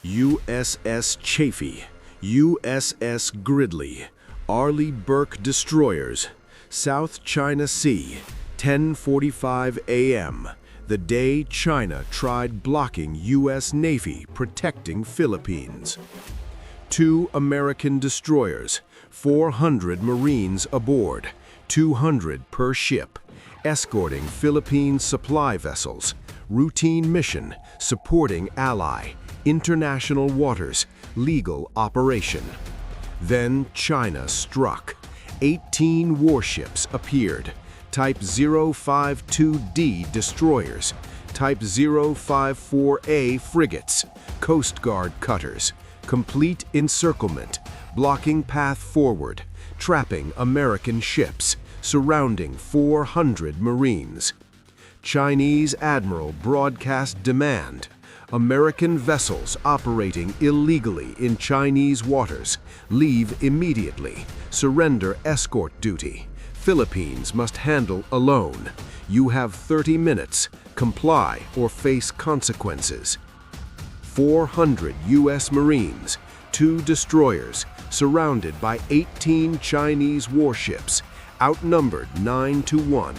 USS Chaffee, USS Gridley, Arleigh Burke destroyers, South China Sea, 10:45 a.m., the day China tried blocking U.S. Navy protecting Philippines. 2 American destroyers, 400 Marines aboard, 200 per ship, escorting Philippine supply vessels, routine mission, supporting ally, international waters, legal operation. Then China struck. 18 warships appeared, Type 052D destroyers, Type 054A frigates, Coast Guard cutters, complete encirclement, blocking path forward, trapping American ships, surrounding 400 Marines. Chinese admiral broadcast demand. American vessels operating illegally in Chinese waters, leave immediately, surrender escort duty. Philippines must handle alone. You have 30 minutes, comply or face consequences. 400 U.S. Marines, 2 destroyers, surrounded by 18 Chinese warships, outnumbered 9-1.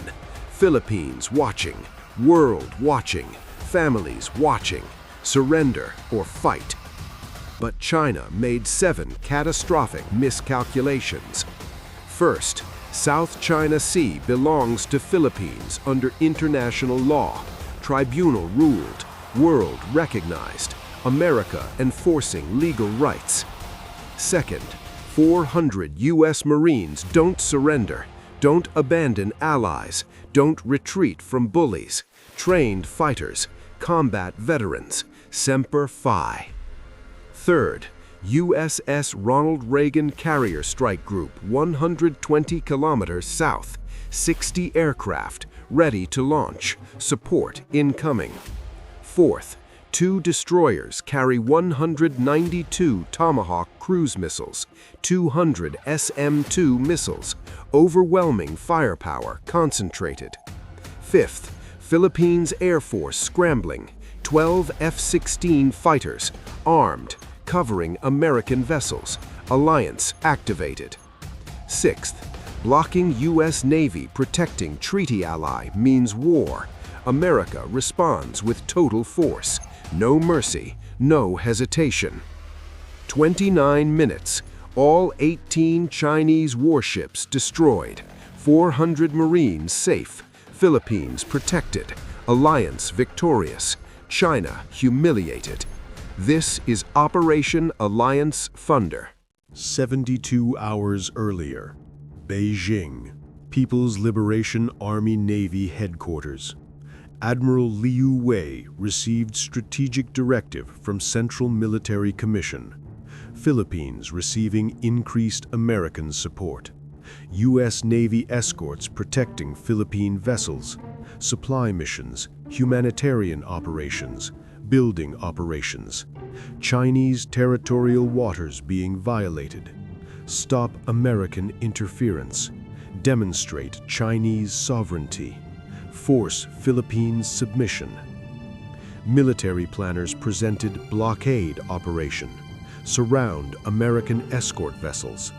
Philippines watching, world watching, families watching. Surrender or fight. But China made 7 catastrophic miscalculations. First, South China Sea belongs to Philippines under international law. Tribunal ruled, world recognized, America enforcing legal rights. Second, 400 U.S. Marines don't surrender, don't abandon allies, don't retreat from bullies, trained fighters, combat veterans, Semper Fi. Third, USS Ronald Reagan Carrier Strike Group 120 kilometers south, 60 aircraft, ready to launch, support incoming. Fourth, 2 destroyers carry 192 Tomahawk cruise missiles, 200 SM-2 missiles, overwhelming firepower concentrated. Fifth, Philippines Air Force scrambling, 12 F-16 fighters, armed, covering American vessels, alliance activated. Sixth, blocking U.S. Navy protecting treaty ally means war. America responds with total force, no mercy, no hesitation. 29 minutes, all 18 Chinese warships destroyed, 400 Marines safe, Philippines protected, alliance victorious, China humiliated. This is Operation Alliance Thunder. 72 hours earlier, Beijing, People's Liberation Army Navy Headquarters. Admiral Liu Wei received strategic directive from Central Military Commission. Philippines receiving increased American support. U.S. Navy escorts protecting Philippine vessels. Supply missions, humanitarian operations, building operations. Chinese territorial waters being violated. Stop American interference. Demonstrate Chinese sovereignty. Force Philippines submission. Military planners presented blockade operation. Surround American escort vessels.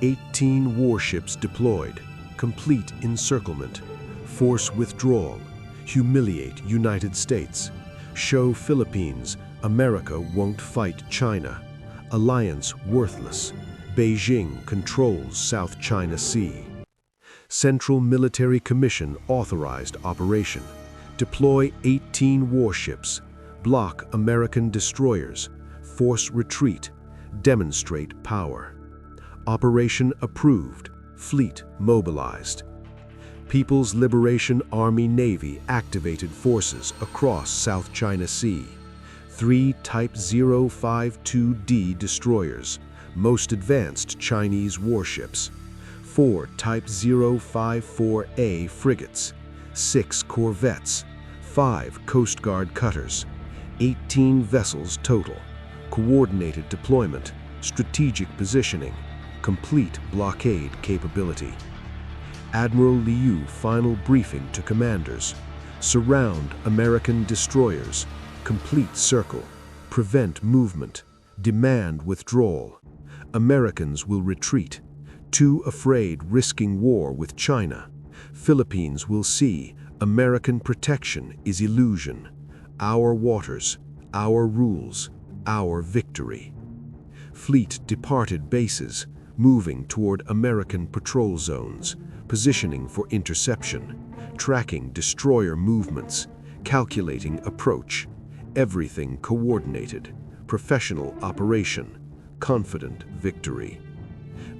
18 warships deployed. Complete encirclement. Force withdrawal. Humiliate United States. Show Philippines America won't fight China. Alliance worthless. Beijing controls South China Sea. Central Military Commission authorized operation. Deploy 18 warships. Block American destroyers. Force retreat. Demonstrate power. Operation approved. Fleet mobilized. People's Liberation Army Navy activated forces across South China Sea. 3 Type 052D destroyers, most advanced Chinese warships. 4 Type 054A frigates. 6 corvettes. 5 Coast Guard cutters. 18 vessels total. Coordinated deployment. Strategic positioning. Complete blockade capability. Admiral Liu final briefing to commanders. Surround American destroyers. Complete circle. prevent movement, demand withdrawal. Americans will retreat, too afraid risking war with China. Philippines will see American protection is illusion. Our waters, our rules, our victory. Fleet departed bases, moving toward American patrol zones, positioning for interception, tracking destroyer movements, calculating approach. Everything coordinated, professional operation, confident victory.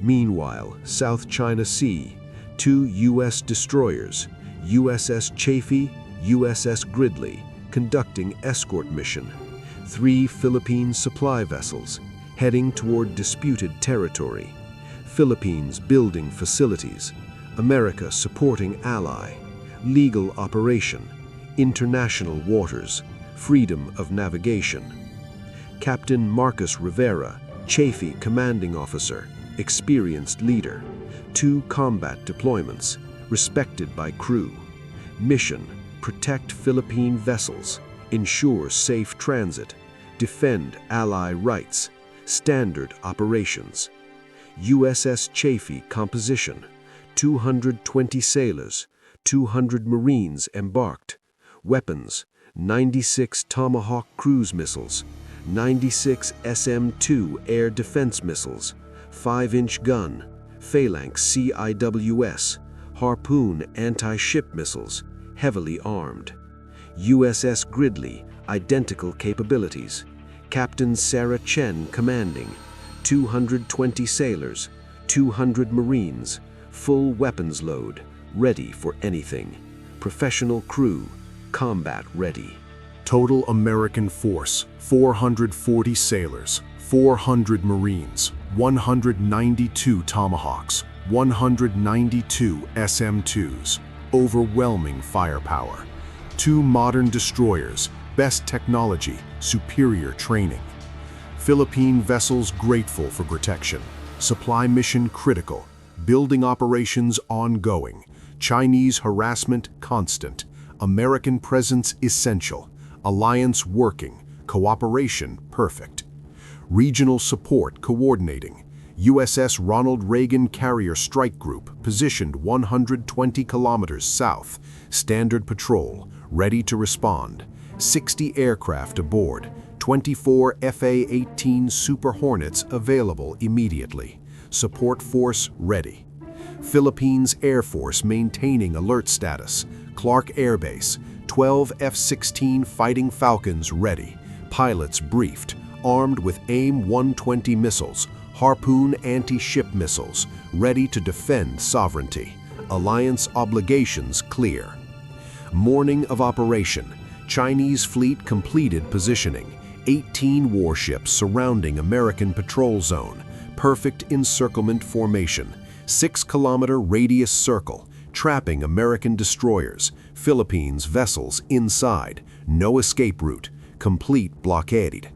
Meanwhile, South China Sea, 2 U.S. destroyers, USS Chaffee, USS Gridley, conducting escort mission. 3 Philippine supply vessels, heading toward disputed territory. Philippines building facilities, America supporting ally. Legal operation, international waters, freedom of navigation. Captain Marcus Rivera, Chaffee commanding officer, experienced leader. 2 combat deployments, respected by crew. Mission, protect Philippine vessels, ensure safe transit, defend ally rights, standard operations. USS Chaffee composition, 220 sailors, 200 Marines embarked. Weapons, 96 Tomahawk cruise missiles, 96 SM-2 air defense missiles, 5-inch gun, Phalanx CIWS, Harpoon anti-ship missiles, heavily armed. USS Gridley, identical capabilities. Captain Sarah Chen commanding, 220 sailors, 200 Marines, full weapons load, ready for anything. Professional crew, combat ready. Total American force, 440 sailors, 400 Marines, 192 Tomahawks, 192 SM-2s, overwhelming firepower. 2 modern destroyers, best technology, superior training. Philippine vessels grateful for protection. Supply mission critical. Building operations ongoing. Chinese harassment constant. American presence essential. Alliance working. Cooperation perfect. Regional support coordinating. USS Ronald Reagan Carrier Strike Group positioned 120 kilometers south. Standard patrol, ready to respond. 60 aircraft aboard. 24 FA-18 Super Hornets available immediately. Support force ready. Philippines Air Force maintaining alert status. Clark Air Base, 12 F-16 Fighting Falcons ready. Pilots briefed, armed with AIM-120 missiles, Harpoon anti-ship missiles, ready to defend sovereignty. Alliance obligations clear. Morning of operation. Chinese fleet completed positioning. 18 warships surrounding American patrol zone. Perfect encirclement formation. 6-kilometer radius circle, trapping American destroyers. Philippines vessels inside. No escape route. Complete blockade.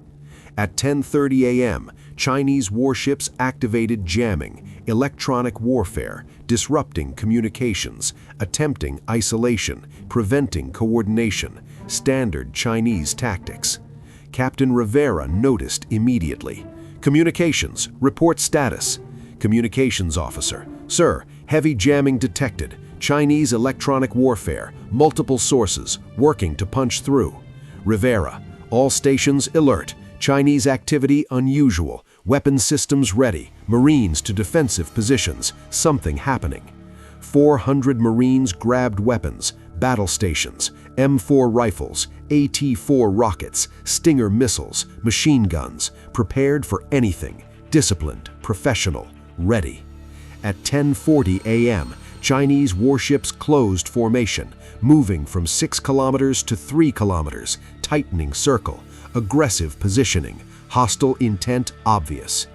At 10:30 a.m., Chinese warships activated jamming, electronic warfare, disrupting communications, attempting isolation, preventing coordination. Standard Chinese tactics. Captain Rivera noticed immediately. Communications, report status. Communications officer, sir, heavy jamming detected. Chinese electronic warfare, multiple sources, working to punch through. Rivera, all stations alert. Chinese activity unusual. Weapon systems ready. Marines to defensive positions. Something happening. 400 Marines grabbed weapons, battle stations, M4 rifles, AT-4 rockets, Stinger missiles, machine guns, prepared for anything. Disciplined, professional, ready. At 10:40 a.m., Chinese warships closed formation, moving from 6 kilometers to 3 kilometers, tightening circle, aggressive positioning, hostile intent obvious.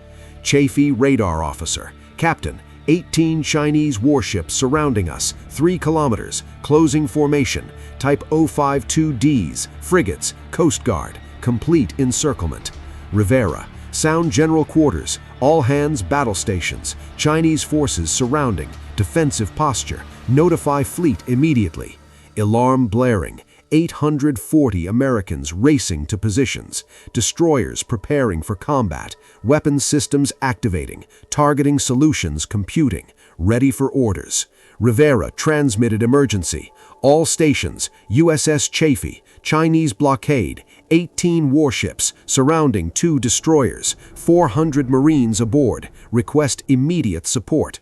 Chaffee radar officer, Captain, 18 Chinese warships surrounding us, 3 kilometers, closing formation, Type 052Ds, frigates, Coast Guard, complete encirclement. Rivera, sound general quarters, all hands battle stations, Chinese forces surrounding, defensive posture, notify fleet immediately. Alarm blaring, 840 Americans racing to positions, destroyers preparing for combat, weapons systems activating, targeting solutions computing, ready for orders. Rivera transmitted emergency. All stations, USS Chaffee, Chinese blockade, 18 warships surrounding 2 destroyers, 400 Marines aboard, request immediate support.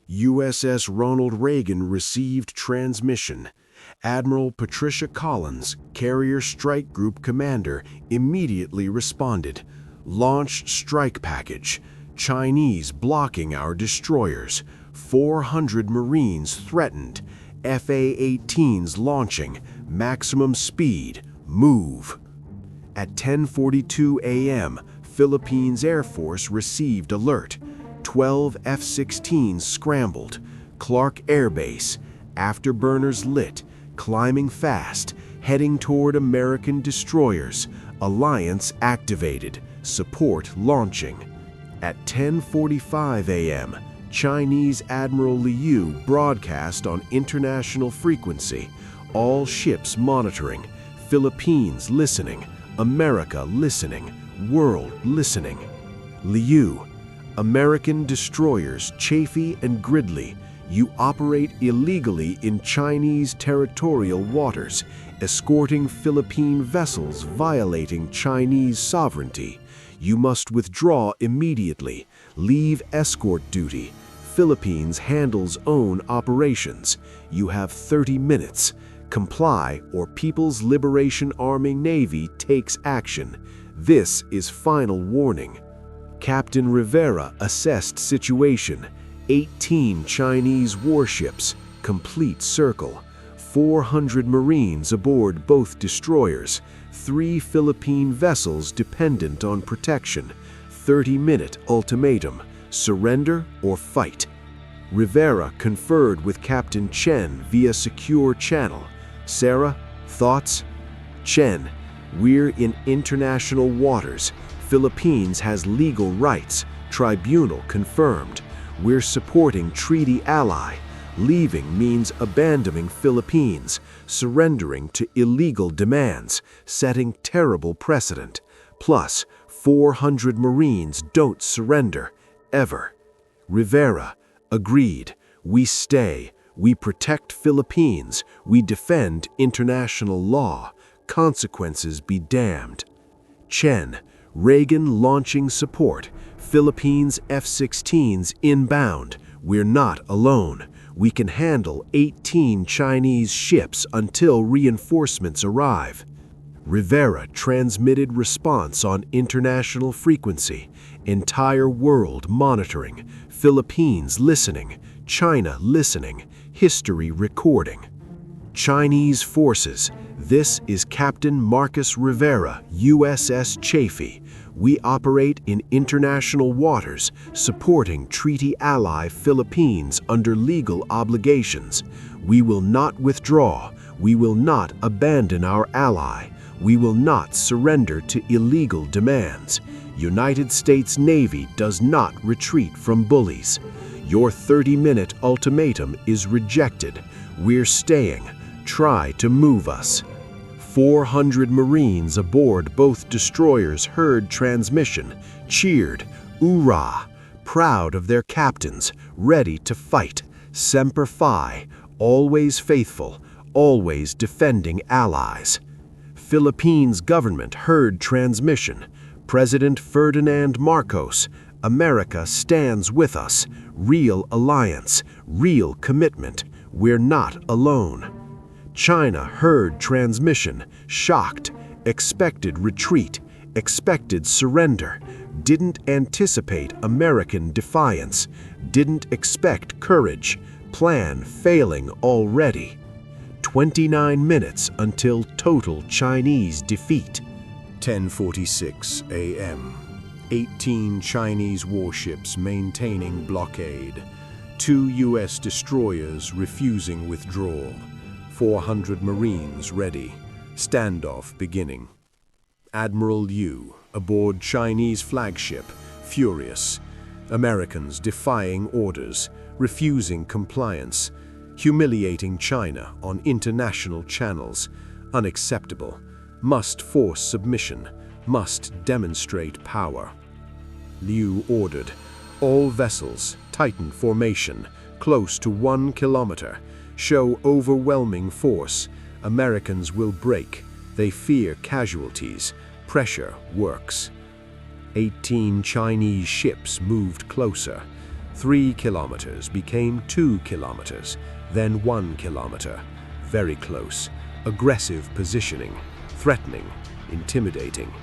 USS Ronald Reagan received transmission. Admiral Patricia Collins, Carrier Strike Group Commander, immediately responded. Launched strike package. Chinese blocking our destroyers. 400 Marines threatened. FA-18s launching. Maximum speed. Move. At 10:42 a.m., Philippines Air Force received alert. 12 F-16s scrambled. Clark Air Base. Afterburners lit. Climbing fast. Heading toward American destroyers. Alliance activated. Support launching. At 10:45 a.m., Chinese Admiral Liu broadcast on international frequency. All ships monitoring. Philippines listening. America listening. World listening. Liu, American destroyers Chaffee and Gridley, you operate illegally in Chinese territorial waters, escorting Philippine vessels violating Chinese sovereignty. You must withdraw immediately. Leave escort duty. Philippines handles own operations. You have 30 minutes. Comply or People's Liberation Army Navy takes action. This is final warning. Captain Rivera assessed situation. 18 Chinese warships, complete circle. 400 Marines aboard both destroyers. 3 Philippine vessels dependent on protection. 30-minute ultimatum. Surrender or fight. Rivera conferred with Captain Chen via secure channel. Sarah, thoughts? Chen, we're in international waters. Philippines has legal rights. Tribunal confirmed. We're supporting treaty ally. Leaving means abandoning Philippines, surrendering to illegal demands, setting terrible precedent. Plus, 400 Marines don't surrender, ever. Rivera, agreed. We stay. We protect Philippines. We defend international law. Consequences be damned. Chen, Reagan launching support. Philippines F-16s inbound. We're not alone. We can handle 18 Chinese ships until reinforcements arrive. Rivera transmitted response on international frequency. Entire world monitoring. Philippines listening. China listening. History recording. Chinese forces. This is Captain Marcus Rivera, USS Chaffee. We operate in international waters, supporting treaty ally Philippines under legal obligations. We will not withdraw. We will not abandon our ally. We will not surrender to illegal demands. United States Navy does not retreat from bullies. Your 30-minute ultimatum is rejected. We're staying. Try to move us. 400 Marines aboard both destroyers heard transmission, cheered, "Oorah!" proud of their captains, ready to fight. Semper Fi, always faithful, always defending allies. Philippines government heard transmission. President Ferdinand Marcos, America stands with us. Real alliance, real commitment. We're not alone. China heard transmission, shocked, expected retreat, expected surrender, didn't anticipate American defiance, didn't expect courage, plan failing already. 29 minutes until total Chinese defeat. 10:46 a.m. 18 Chinese warships maintaining blockade. 2 U.S. destroyers refusing withdrawal. 400 Marines ready. Standoff beginning. Admiral Liu aboard Chinese flagship, furious. Americans defying orders, refusing compliance, humiliating China on international channels. Unacceptable. Must force submission. Must demonstrate power. Liu ordered, all vessels, tighten formation, close to 1 kilometer. Show overwhelming force. Americans will break. They fear casualties. Pressure works. 18 Chinese ships moved closer. 3 kilometers became 2 kilometers, then 1 kilometer. Very close. Aggressive positioning. Threatening. Intimidating.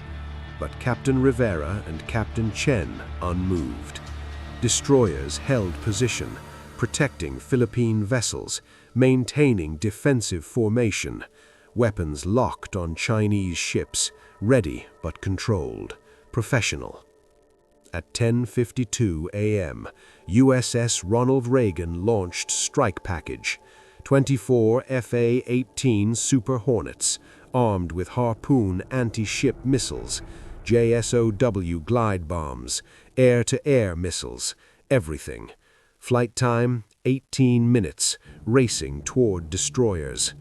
But Captain Rivera and Captain Chen unmoved. Destroyers held position, protecting Philippine vessels, maintaining defensive formation. Weapons locked on Chinese ships, ready but controlled. Professional. At 10:52 a.m., USS Ronald Reagan launched strike package. 24 FA-18 Super Hornets, armed with Harpoon anti-ship missiles, JSOW glide bombs, air-to-air missiles, everything. Flight time, 18 minutes, racing toward destroyers.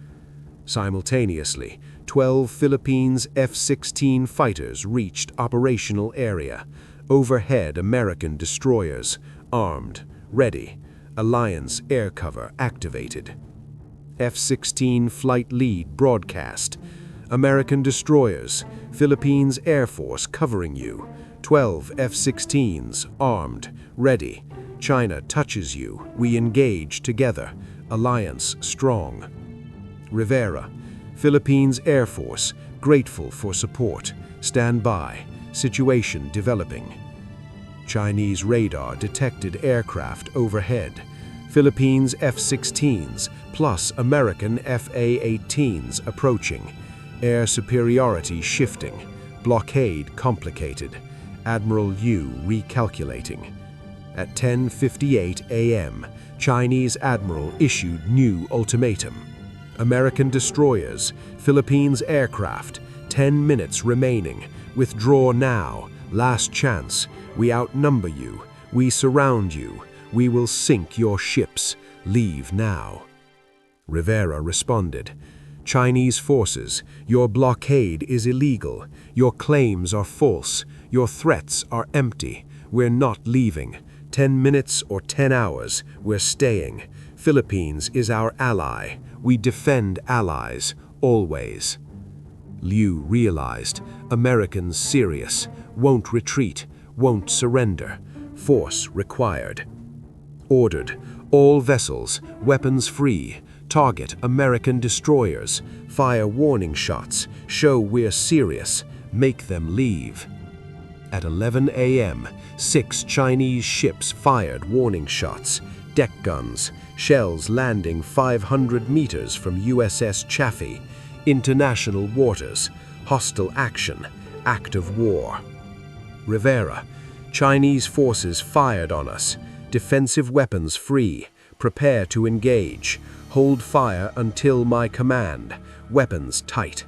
Simultaneously, 12 Philippines F-16 fighters reached operational area. Overhead American destroyers, armed, ready. Alliance air cover activated. F-16 flight lead broadcast. American destroyers, Philippines Air Force covering you. 12 F-16s, armed, ready. China touches you, we engage together. Alliance strong. Rivera, Philippines Air Force, grateful for support. Stand by. Situation developing. Chinese radar detected aircraft overhead. Philippines F-16s plus American FA-18s approaching. Air superiority shifting. Blockade complicated. Admiral Liu recalculating. At 10:58 a.m., Chinese admiral issued new ultimatum. American destroyers, Philippines aircraft, 10 minutes remaining. Withdraw now. Last chance. We outnumber you. We surround you. We will sink your ships. Leave now. Rivera responded. Chinese forces, your blockade is illegal. Your claims are false. Your threats are empty. We're not leaving. 10 minutes or 10 hours, we're staying. Philippines is our ally. We defend allies, always. Liu realized, Americans serious, won't retreat, won't surrender. Force required. Ordered, all vessels, weapons free. Target American destroyers. Fire warning shots. Show we're serious. Make them leave. At 11 a.m., 6 Chinese ships fired warning shots. Deck guns. Shells landing 500 meters from USS Chaffee. International waters. Hostile action. Act of war. Rivera. Chinese forces fired on us. Defensive weapons free. Prepare to engage. Hold fire until my command. Weapons tight.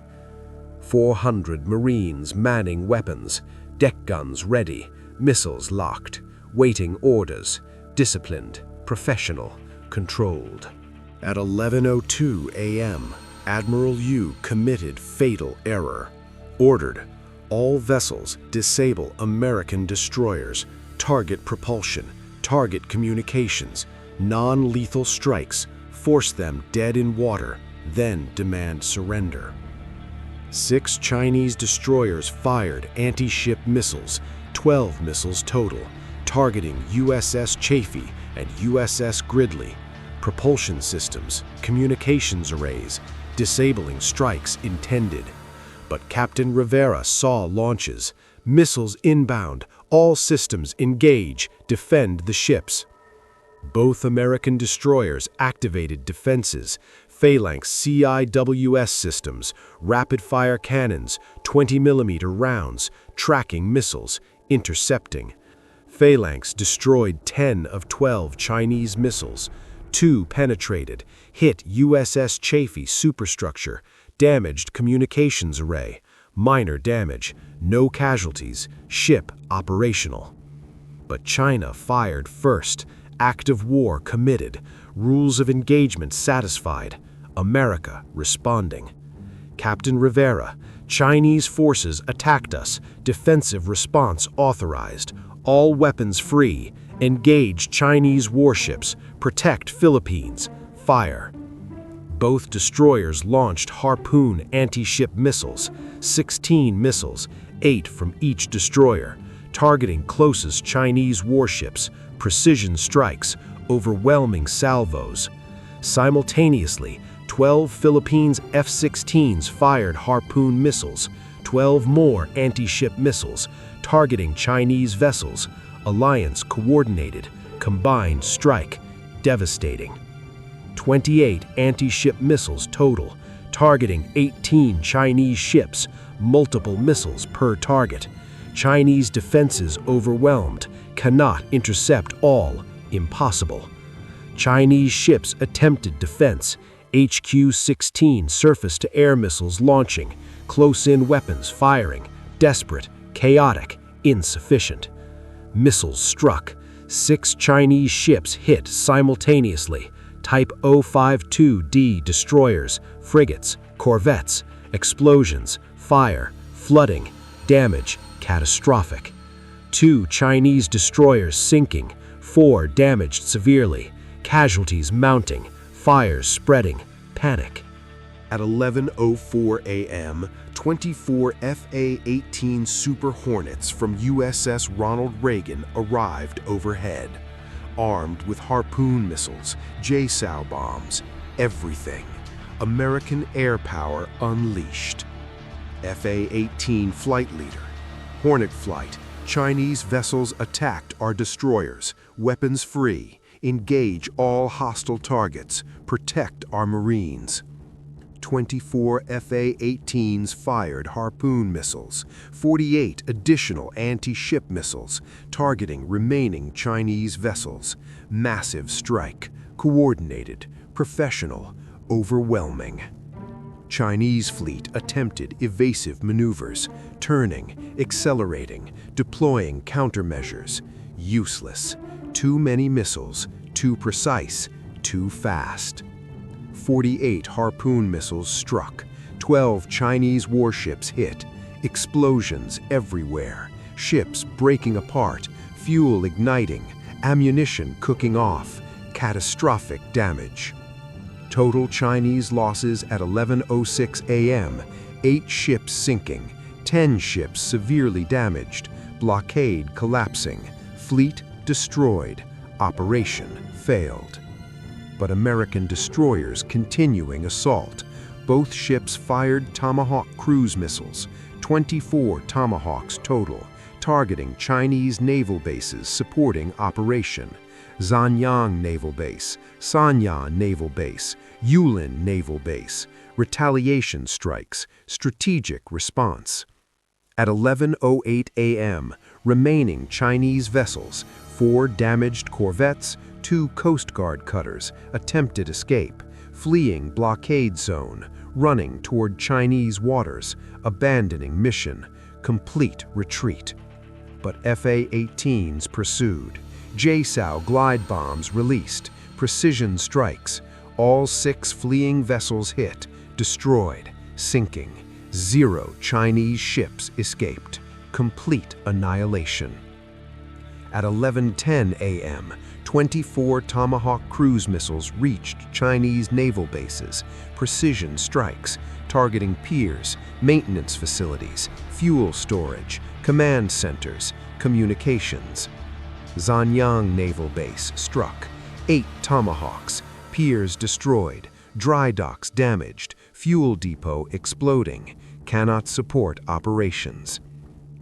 400 Marines manning weapons. Deck guns ready. Missiles locked. Waiting orders. Disciplined. Professional. Controlled. At 11:02 a.m., Admiral Liu committed fatal error. Ordered. All vessels disable American destroyers. Target propulsion. Target communications. Non-lethal strikes. Force them dead in water. Then demand surrender. 6 Chinese destroyers fired anti-ship missiles. 12 missiles total. Targeting USS Chaffee and USS Gridley. Propulsion systems, communications arrays, disabling strikes intended. But Captain Rivera saw launches. Missiles inbound. All systems engage. Defend the ships. Both American destroyers activated defenses. Phalanx CIWS systems, rapid-fire cannons, 20mm rounds, tracking missiles, intercepting. Phalanx destroyed 10 of 12 Chinese missiles. 2 penetrated, hit USS Chaffee superstructure, damaged communications array. Minor damage, no casualties, ship operational. But China fired first. Act of war committed. Rules of engagement satisfied. America responding. Captain Rivera, Chinese forces attacked us. Defensive response authorized. All weapons free. Engage Chinese warships. Protect Philippines. Fire. Both destroyers launched Harpoon anti-ship missiles, 16 missiles, 8 from each destroyer, targeting closest Chinese warships, precision strikes, overwhelming salvos. Simultaneously, 12 Philippines F-16s fired Harpoon missiles, 12 more anti-ship missiles, targeting Chinese vessels. Alliance coordinated, combined strike, devastating. 28 anti-ship missiles total, targeting 18 Chinese ships, multiple missiles per target. Chinese defenses overwhelmed, cannot intercept all, impossible. Chinese ships attempted defense, HQ-16 surface-to-air missiles launching, close-in weapons firing, desperate, chaotic, insufficient. Missiles struck, 6 Chinese ships hit simultaneously, Type 052D destroyers, frigates, corvettes, explosions, fire, flooding, damage, catastrophic. 2 Chinese destroyers sinking, 4 damaged severely, casualties mounting, fires spreading, panic. At 11:04 a.m., 24 FA-18 Super Hornets from USS Ronald Reagan arrived overhead, armed with Harpoon missiles, JSOW bombs, everything. American air power unleashed. FA-18 flight leader. Hornet flight. Chinese vessels attacked our destroyers. Weapons free. Engage all hostile targets. Protect our Marines. 24 FA-18s fired Harpoon missiles, 48 additional anti-ship missiles, targeting remaining Chinese vessels. Massive strike, coordinated, professional, overwhelming. Chinese fleet attempted evasive maneuvers, turning, accelerating, deploying countermeasures. Useless. Too many missiles, too precise, too fast. 48 Harpoon missiles struck, 12 Chinese warships hit, explosions everywhere, ships breaking apart, fuel igniting, ammunition cooking off, catastrophic damage. Total Chinese losses at 11:06 a.m., 8 ships sinking, 10 ships severely damaged, blockade collapsing, fleet destroyed, operation failed. But American destroyers continuing assault. Both ships fired Tomahawk cruise missiles, 24 Tomahawks total, targeting Chinese naval bases supporting operation. Zanyang Naval Base, Sanya Naval Base, Yulin Naval Base, retaliation strikes, strategic response. At 11:08 a.m., remaining Chinese vessels, 4 damaged corvettes, 2 Coast Guard cutters, attempted escape, fleeing blockade zone, running toward Chinese waters, abandoning mission, complete retreat. But FA-18s pursued. JSOW glide bombs released, precision strikes, all 6 fleeing vessels hit, destroyed, sinking. 0 Chinese ships escaped, complete annihilation. At 11:10 a.m., 24 Tomahawk cruise missiles reached Chinese naval bases, precision strikes, targeting piers, maintenance facilities, fuel storage, command centers, communications. Zanyang Naval Base struck, 8 Tomahawks, piers destroyed, dry docks damaged, fuel depot exploding, cannot support operations.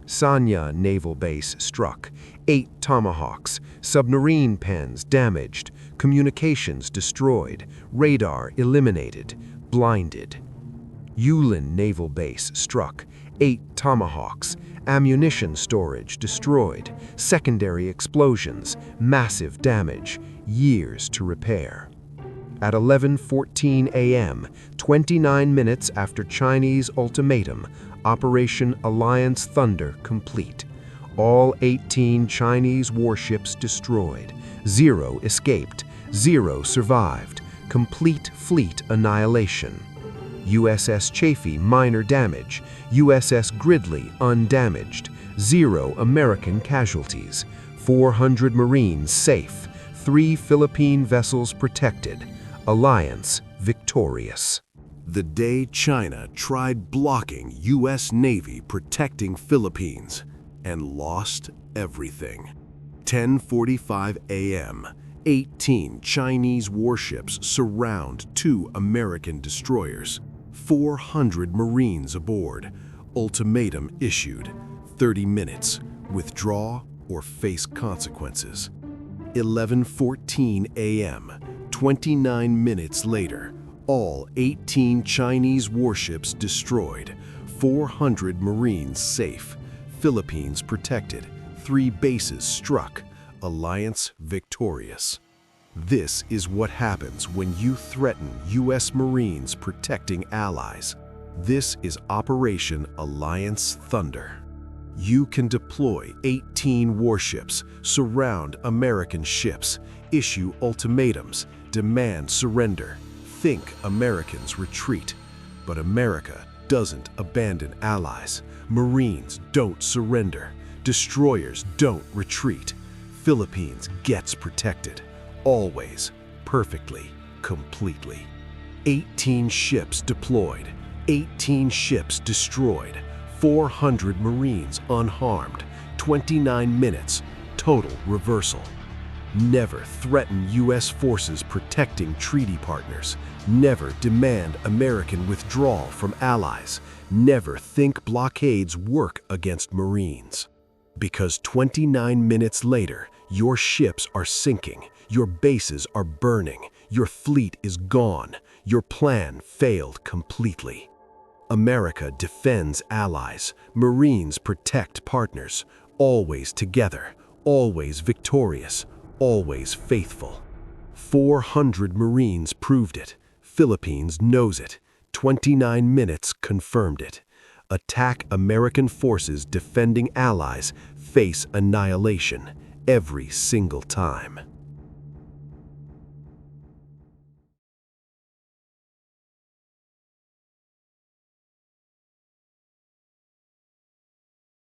Sanya Naval Base struck, 8 Tomahawks, submarine pens damaged, communications destroyed, radar eliminated, blinded. Yulin Naval Base struck, 8 Tomahawks, ammunition storage destroyed, secondary explosions, massive damage, years to repair. At 11:14 a.m., 29 minutes after Chinese ultimatum, Operation Alliance Thunder complete. All 18 Chinese warships destroyed. 0 escaped. 0 survived. Complete fleet annihilation. USS Chaffee, minor damage. USS Gridley, undamaged. 0 American casualties. 400 Marines safe. 3 Philippine vessels protected. Alliance victorious. The day China tried blocking U.S. Navy protecting Philippines and lost everything. 10:45 a.m. 18 Chinese warships surround 2 American destroyers. 400 Marines aboard. Ultimatum issued. 30 minutes. Withdraw or face consequences. 11:14 a.m. 29 minutes later, all 18 Chinese warships destroyed. 400 Marines safe. Philippines protected. 3 bases struck. Alliance victorious. This is what happens when you threaten U.S. Marines protecting allies. This is Operation Alliance Thunder. You can deploy 18 warships, surround American ships, issue ultimatums, demand surrender, think Americans retreat. But America doesn't abandon allies. Marines don't surrender. Destroyers don't retreat. Philippines gets protected. Always, perfectly, completely. 18 ships deployed, 18 ships destroyed, 400 Marines unharmed, 29 minutes, total reversal. Never threaten U.S. forces protecting treaty partners. Never demand American withdrawal from allies. Never think blockades work against Marines. Because 29 minutes later, your ships are sinking, your bases are burning, your fleet is gone, your plan failed completely. America defends allies, Marines protect partners, always together, always victorious, always faithful. 400 Marines proved it. Philippines knows it. 29 minutes confirmed it. Attack American forces defending allies face annihilation every single time.